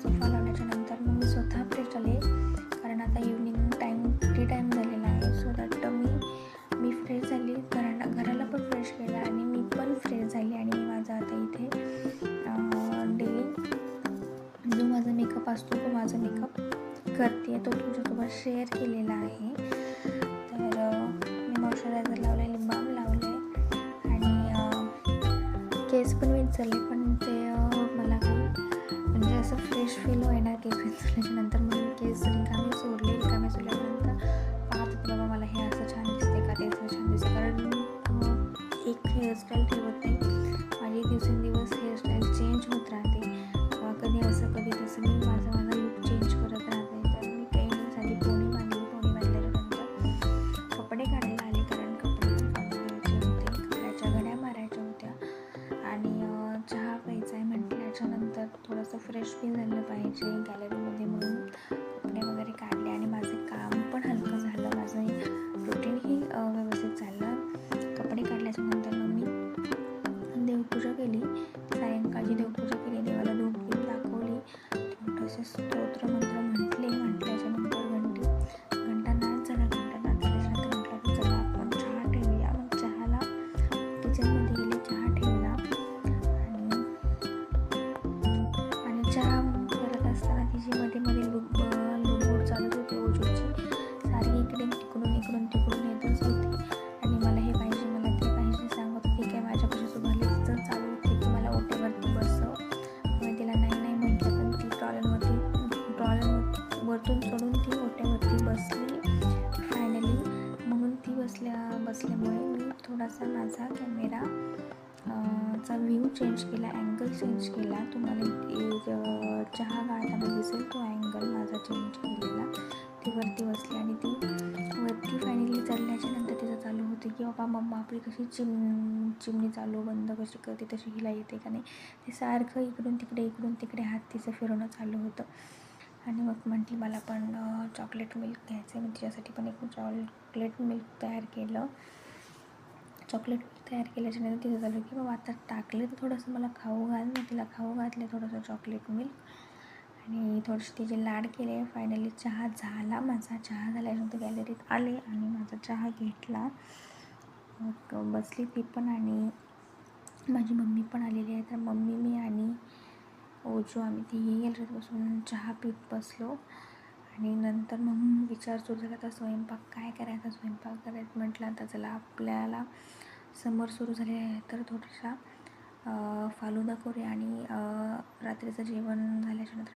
Sofa लावल्याच्या नंतर मग मी स्वतः फ्रेश झाले, कारण आता इव्हनिंग टाईम टी टाईम झालेला आहे. सो दॅट मी फ्रेश झाली, घराला पण फ्रेश केलं आणि मी पण फ्रेश झाली. आणि मी माझा आता इथे डेली जो माझा मेकअप असतो तो माझा मेकअप करते, तो तुमच्यासोबत शेअर केलेला आहे. तर मी मॉइश्चरायझर लावले, लिप बाम लावले आणि केस पण विंचरले, पण ते मला काही म्हणजे असं फ्रेश फील होईना केस विंचरल्याच्या नंतर. मग मी केस रिकामे सोडल्यानंतर पाहत होते बाबा मला हे असं छान दिसते का, ते असं छान दिसते, कारण एक हेअरस्टाईल ठेवत नाही माझी. दिवसेंदिवस हेअरस्टाईल चेंज होत राहते, कधी असं कधी तसं मी माझा लुक चेंज करत राहते. तर मी काही दिवस आधी पोणी बांधल्याच्यानंतर कपडे काढायला आले, कारण कपडे पण काढून घ्यायचे होते, कपड्याच्या घड्या मारायच्या होत्या आणि चहा प्यायचा आहे म्हटल्याच्यानंतर थोडंसं फ्रेश फील झालं पाहिजे गॅलरीमध्ये, म्हणून कपडे वगैरे काढले आणि माझं काम पण हलकं झालं, माझं रुटीनही व्यवस्थित चाललं. कपडे काढल्याच्यानंतर मग मी देवपूजा केली, सायंकाळची देवपूजा केली, देवाला धूप दाखवली, थोडंसं स्तोत्र मंत्र म्हटल्याच्यानंतर घंटा नाच झाला. घंटा नाच झाल्याच्यानंतर म्हटलं की चला आपण चहा ठेवूया. मग चहाला किचनमध्ये गेले, चहा ठेवला आणि चहा करत असताना तिची मध्ये लुडबुड चालत होती ओजूची, सारी इकडून तिकडून येतच होती आणि मला हे पाहिजे, मला ते पाहिजे सांगत होती. काय माझ्यापाशी उभारली तिथं चालू होती की मला ओट्यावरती बसव. मी तिला नाही म्हटलं, पण ती ट्रॉलर वरतून चढून ती ओट्यावरती बसली फायनली. म्हणून ती बसल्यामुळे मी थोडासा माझा कॅमेरा चा व्ह्यू चेंज केला, अँगल चेंज केला. तुम्हाला चहा गाळताना दिसेल तो अँगल माझा चेंज केलेला. ती वरती बसली आणि ती वरती फायनली चढल्याच्या नंतर तिचं चालू होते की बाबा मम्मा आपली कशी चिमणी चालू बंद कशी करते, तशी हिला येते का नाही. ते सारखं इकडून तिकडे हात तिचं फिरवणं चालू होतं. आणि मग म्हटली मला पण चॉकलेट मिल्क घ्यायचं आहे. मी तिच्यासाठी पण एक चॉकलेट मिल्क तयार केलं. चॉकलेट मिल्क तयार केल्याच्यानंतर तिचं झालं की बाबा आता टाकले तर थोडंसं मला खाऊ घाल. मग तिला खाऊ घातले थोडंसं चॉकलेट मिल्क आणि थोडेसे तिचे लाड केले. फायनली चहा झाला माझा. चहा झाल्यानंतर गॅलरीत आले आणि माझा चहा घेतला. मग बसली ती पण आणि माझी मम्मी पण आलेली आहे. तर मम्मी, मी आणि ओजू आम्ही तिघी गॅलरीत बसून चहा पीत बसलो. आणि नंतर मग विचार सुरू झाला तर स्वयंपाक काय करायचा. स्वयंपाक करायचं म्हटलं आता चला आपल्याला समर सुरू झाले आहे तर थोडासा फालुदा करूया आणि रात्रीचं जेवण झाल्याच्यानंतर